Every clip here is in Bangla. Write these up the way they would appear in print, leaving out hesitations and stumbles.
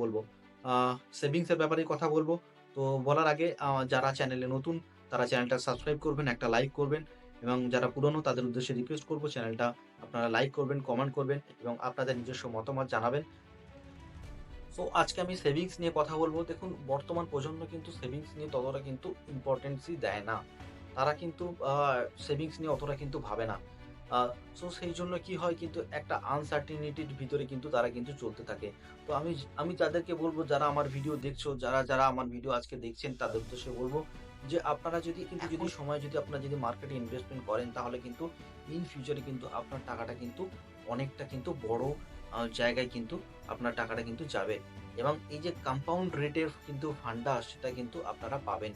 বলবো। সেভিংসের ব্যাপারেই কথা বলবো। তো বলার আগে যারা চ্যানেলে নতুন তারা চ্যানেলটা সাবস্ক্রাইব করবেন, একটা লাইক করবেন এবং যারা পুরনো তাদের উদ্দেশ্যে রিকোয়েস্ট করব চ্যানেলটা আপনারা লাইক করবেন, কমেন্ট করবেন এবং আপনাদের নিজস্ব মতামত জানাবেন। সো আজকে আমি সেভিংস নিয়ে কথা বলব। দেখুন বর্তমান প্রজন্ম কিন্তু সেভিংস নিয়ে ততটা কিন্তু ইম্পোর্টেন্সই দেয় না। তারা কিন্তু সেভিংস নিয়ে অতটা কিন্তু ভাবে না। আ সো সেইজন্য কি হয় কিন্তু একটা আনসার্টেনিটির ভিতরে কিন্তু তারা কিন্তু চলতে থাকে। তো আমি তাদেরকে বলব যারা আমার ভিডিও দেখছো, যারা আমার ভিডিও আজকে দেখছেন তাদের উদ্দেশ্যে বলব যে আপনারা যদি সময় যদি আপনারা যদি মার্কেটে ইনভেস্টমেন্ট করেন তাহলে কিন্তু ইন ফিউচার এ কিন্তু আপনার টাকাটা কিন্তু অনেকটা কিন্তু বড় জায়গায় কিন্তু আপনার টাকাটা কিন্তু যাবে। এবং এই যে কম্পাউন্ড রেটের কিন্তু ফান্ডটা সেটা কিন্তু আপনারা পাবেন।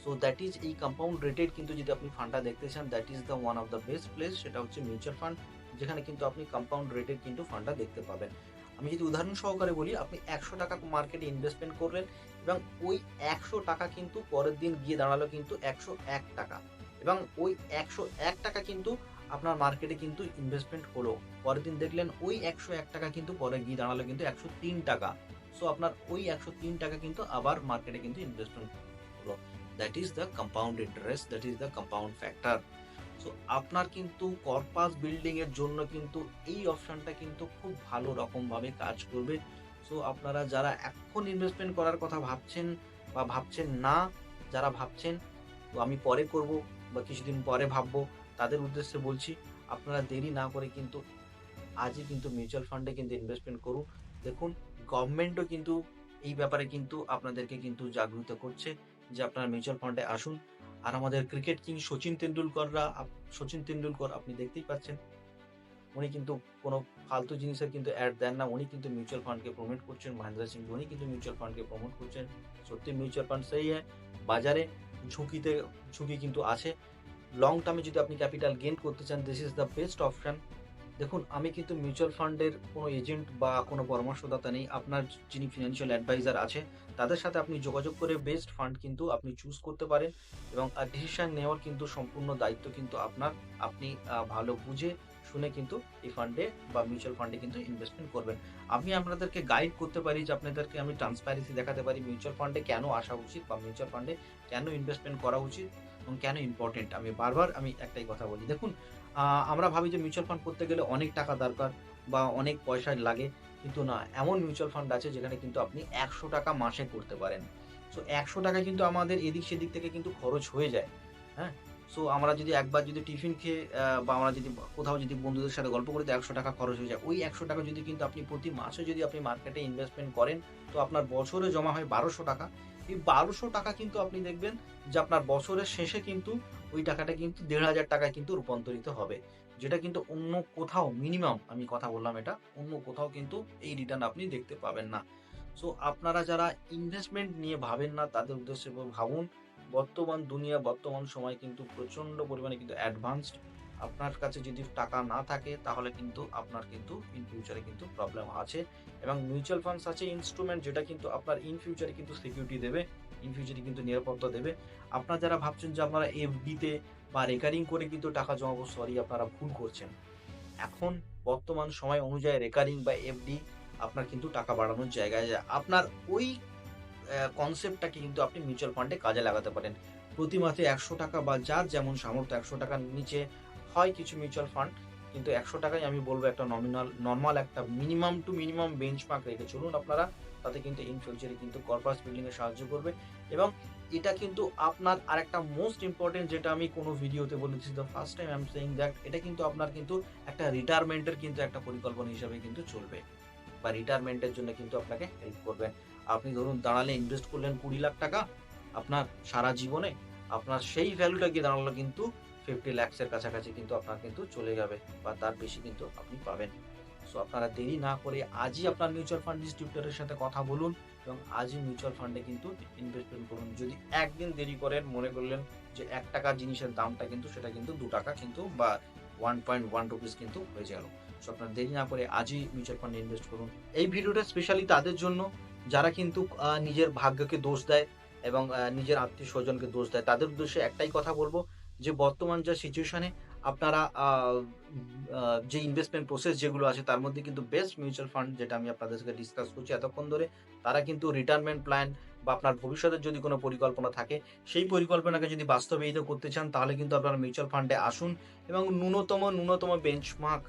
সো দ্যাট ইজ এই কম্পাউন্ড রেটেড কিন্তু যদি আপনি ফান্ডটা দেখতে চান that is the one of the best place সেটা হচ্ছে মিউচুয়াল ফান্ড। যেখানে কিন্তু আপনি কম্পাউন্ড রেটেড কিন্তু ফান্ডটা দেখতে পাবেন। আমি যদি উদাহরণ সহকারে বলি আপনি ৳১০০ মার্কেটে ইনভেস্টমেন্ট করলেন এবং ওই ৳১০০ কিন্তু পরের দিন গিয়ে দাঁড়ালো কিন্তু ৳১০১ এবং ওই ৳১০১ কিন্তু আপনার মার্কেটে কিন্তু ইনভেস্টমেন্ট হলো। পরের দিন দেখলেন ওই ৳১০১ কিন্তু পরে গিয়ে দাঁড়ালো কিন্তু ৳১০৩। সো আপনার ওই ৳১০৩ কিন্তু আবার মার্কেটে কিন্তু ইনভেস্টমেন্ট হলো। That is the compound interest, that is the compound factor. So আপনার কিন্তু কর্পাস বিল্ডিং এর জন্য কিন্তু এই অপশনটা কিন্তু খুব ভালো রকমভাবে কাজ করবে। সো আপনারা যারা এখন ইনভেস্টমেন্ট করার কথা ভাবছেন বা ভাবছেন না, যারা ভাবছেন তো আমি পরে করব বা কিছুদিন পরে ভাববো, তাদের উদ্দেশ্যে বলছি আপনারা দেরি না করে কিন্তু আজই কিন্তু মিউচুয়াল ফান্ডে কিন্তু ইনভেস্টমেন্ট করুন। দেখুন গভর্নমেন্টও কিন্তু এই ব্যাপারে কিন্তু আপনাদেরকে কিন্তু জাগ্রত করছে যে আপনারা মিউচুয়াল ফান্ডে আসুন। আর আমাদের ক্রিকেট কিং সচিন তেন্ডুলকর আপনি দেখতেই পাচ্ছেন। উনি কিন্তু কোনো ফালতু জিনিসের কিন্তু অ্যাড দেন না। উনি কিন্তু মিউচুয়াল ফান্ডকে প্রমোট করছেন। মহেন্দ্র সিং ধোনি কিন্তু মিউচুয়াল ফান্ডকে প্রমোট করছেন। সত্যি মিউচুয়াল ফান্ড সেই হ্যায়। বাজারে ঝুঁকিতে ঝুঁকি কিন্তু আছে। লং টার্ম এ যদি আপনি ক্যাপিটাল গেইন করতে চান, this is the best option. দেখুন, আমি কিন্তু মিউচুয়াল ফান্ডের কোনো এজেন্ট বা কোনো পরামর্শদাতা নেই। আপনার যিনি ফিন্যান্সিয়াল অ্যাডভাইজার আছে, তাদের সাথে আপনি যোগাযোগ করে বেস্ট ফান্ড কিন্তু আপনি চুজ করতে পারেন এবং ডিসিশন নেওয়ার কিন্তু সম্পূর্ণ দায়িত্ব কিন্তু আপনার। আপনি ভালো বুঝে শুনে কিন্তু এই ফান্ডে বা মিউচুয়াল ফান্ডে কিন্তু ইনভেস্টমেন্ট করবেন। আমি আপনাদেরকে গাইড করতে পারি যে আপনাদেরকে আমি ট্রান্সপারেন্সি দেখাতে পারি মিউচুয়াল ফান্ডে কেন আসা উচিত বা মিউচুয়াল ফান্ডে কেন ইনভেস্টমেন্ট করা উচিত এবং কেন ইম্পোর্টেন্ট। আমি একটাই কথা বলি। দেখুন আ আমরা ভাবি যে মিউচুয়াল ফান্ড করতে গেলে অনেক টাকা দরকার বা অনেক পয়সা লাগে। কিন্তু না, এমন মিউচুয়াল ফান্ড আছে যেখানে কিন্তু আপনি ৳১০০ মাসে করতে পারেন। সো ৳১০০ কিন্তু আমাদের এদিক সেদিক থেকে কিন্তু খরচ হয়ে যায়। হ্যাঁ? সো আমরা যদি একবার যদি টিফিন খেয়ে বা আমরা যদি কোথাও যদি বন্ধুদের সাথে গল্প করি তো ৳১০০ খরচ হয়ে যায়। ওই ৳১০০ যদি কিন্তু আপনি প্রতি মাসে যদি আপনি মার্কেটে ইনভেস্টমেন্ট করেন তো আপনার বছরে জমা হয় ৳১২০০। এই ৳১২০০ কিন্তু আপনি দেখবেন যে আপনার বছরের শেষে কিন্তু ওই টাকাটা কিন্তু ৳১৫০০ কিন্তু রূপান্তরিত হবে। যেটা কিন্তু অন্য কোথাও মিনিমাম আমি কথা বললাম এটা, অন্য কোথাও কিন্তু এই রিটার্ন আপনি দেখতে পাবেন না। সো আপনারা যারা ইনভেস্টমেন্ট নিয়ে ভাবেন না তাদের উদ্দেশ্যে ভাবুন। বর্তমান দুনিয়া, বর্তমান সময় কিন্তু প্রচন্ড পরিমাণে কিন্তু অ্যাডভান্সড। আপনার কাছে যদি টাকা না থাকে তাহলে কিন্তু আপনার কিন্তু ইন ফিউচার এ কিন্তু প্রবলেম আছে এবং মিউচুয়াল ফান্ডস আছে ইন্সট্রুমেন্ট যেটা কিন্তু আপনার ইন ফিউচার এ কিন্তু সিকিউরিটি দেবে। ইন ফিউচার এ কিন্তু নিরাপত্তা দেবে। আপনারা যারা ভাবছেন যে আপনারা এফডি তে বা রেকারিং করে কিন্তু টাকা জমাবো, সরি আপনারা ভুল করছেন। এখন বর্তমান সময় অনুযায়ী রেকারিং বা এফডি আপনার কিন্তু টাকা বাড়ানোর জায়গায় আপনার ওই কনসেপ্টটাকে কিন্তু আপনি মিউচুয়াল ফান্ডে কাজে লাগাতে পারেন। প্রতি মাসে ৳১০০ বা যার যেমন সামর্থ্য ৳১০০ র নিচে হয় কিছু মিউচুয়াল ফান্ড। কিন্তু ৳১০০ ই আমি বলব একটা নরমাল একটা মিনিমাম টু মিনিমাম বেঞ্চমার্ক রেখে চলুন আপনারা। তাতে কিন্তু ইন ফিউচার এ কিন্তু কর্পাস বিল্ডিং এ সাহায্য করবে এবং এটা কিন্তু আপনার আরেকটা মোস্ট ইম্পোর্টেন্ট যেটা আমি কোনো ভিডিওতে বলেছি the first time I am saying that এটা কিন্তু আপনার কিন্তু একটা রিটায়ারমেন্ট এর কিন্তু একটা পরিকল্পনা হিসাবে কিন্তু চলবে। বা রিটায়ারমেন্ট এর জন্য কিন্তু আপনাকে হেল্প করবে। আপনি ধরুন দাঁড়ালে ইনভেস্ট করলেন ৳২০,০০,০০০ আপনার সারা জীবনে, আপনার সেই ভ্যালুটা গিয়ে দাঁড়ালো কিন্তু 50 lakhs এর কাছাকাছি কিন্তু আপনার কিন্তু চলে যাবে বা তার বেশি কিন্তু আপনি পাবেন। সো আপনারা দেরি না করে আজই আপনার মিউচুয়াল ফান্ড ডিস্ট্রিবিউটর এর সাথে কথা বলুন এবং আজই মিউচুয়াল ফান্ডে কিন্তু ইনভেস্টমেন্ট করুন। যদি একদিন দেরি করেন মনে করলেন যে ৳১ জিনিসের দামটা কিন্তু সেটা কিন্তু ৳২ কিন্তু বা 1.1 রুপিস কিন্তু হয়ে গেল। সো আপনারা দেরি না করে আজই মিউচুয়াল ফান্ডে ইনভেস্ট করুন। এই ভিডিওটা স্পেশালি তাদের জন্য যারা কিন্তু নিজের ভাগ্যকে দোষ দেয় এবং নিজের আত্মীয়স্বজনকে দোষ দেয়। তাদের উদ্দেশ্যে একটাই কথা বলব যে বর্তমান যা সিচুয়েশন এ আপনারা যে ইনভেস্টমেন্ট প্রসেস যেগুলো আছে তার মধ্যে কিন্তু বেস্ট মিউচুয়াল ফান্ড যেটা আমি আপনাদের সাথে ডিসকাস করছি এতক্ষণ ধরে, তারা কিন্তু রিটায়ারমেন্ট প্ল্যান বা আপনার ভবিষ্যতের যদি কোনো পরিকল্পনা থাকে, সেই পরিকল্পনাকে যদি বাস্তবায়িত করতে চান তাহলে কিন্তু আপনারা মিউচুয়াল ফান্ডে আসুন এবং ন্যূনতম বেঞ্চমার্ক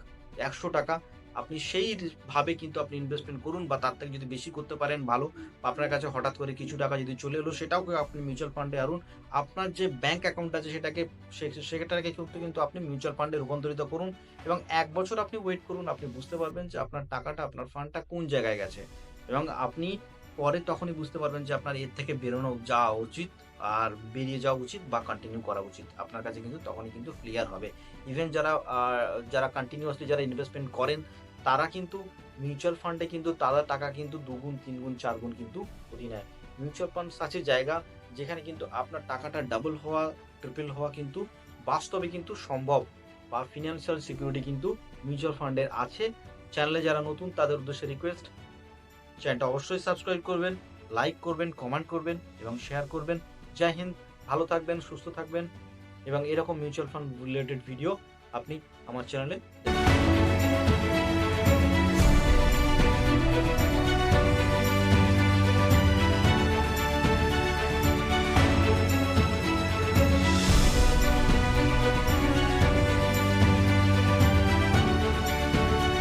৳১০০ আপনি সেই ভাবে কিন্তু আপনি ইনভেস্টমেন্ট করুন বা তার থেকে যদি বেশি করতে পারেন ভালো। বা আপনার কাছে হঠাৎ করে কিছু টাকা যদি চলে এলো সেটাও আপনি মিউচুয়াল ফান্ডে আনুন। আপনার যে ব্যাংক অ্যাকাউন্ট আছে সেটাকে কিন্তু আপনি মিউচুয়াল ফান্ডে রূপান্তরিত করুন এবং ১ বছর আপনি ওয়েট করুন। আপনি বুঝতে পারবেন যে আপনার টাকাটা, আপনার ফান্ডটা কোন জায়গায় গেছে এবং আপনি পরে তখনই বুঝতে পারবেন যে আপনার এর থেকে বেরোনো যাওয়া উচিত আর বেরিয়ে যাওয়া উচিত বা কন্টিনিউ করা উচিত। আপনার কাছে কিন্তু তখনই কিন্তু ক্লিয়ার হবে। ইভেন যারা কন্টিনিউয়াসলি যারা ইনভেস্টমেন্ট করেন, তারা কিন্তু মিউচুয়াল ফান্ডে কিন্তু তাদের টাকা কিন্তু ২ গুণ, ৩ গুণ, ৪ গুণ কিন্তু ক্ষতি নেয়। মিউচুয়াল ফান্ড সাচে জায়গা যেখানে কিন্তু আপনার টাকাটা ডাবল হওয়া, ট্রিপল হওয়া কিন্তু বাস্তবে কিন্তু সম্ভব বা ফিন্যান্সিয়াল সিকিউরিটি কিন্তু মিউচুয়াল ফান্ডের আছে। চ্যানেলে যারা নতুন তাদের উদ্দেশ্যে রিকোয়েস্ট, চ্যানেলটা অবশ্যই সাবস্ক্রাইব করবেন, লাইক করবেন, কমেন্ট করবেন এবং শেয়ার করবেন। জয় হিন্দ। ভালো থাকবেন, সুস্থ থাকবেন এবং এরকম মিউচুয়াল ফান্ড রিলেটেড ভিডিও আপনি আমার চ্যানেলে দেখতে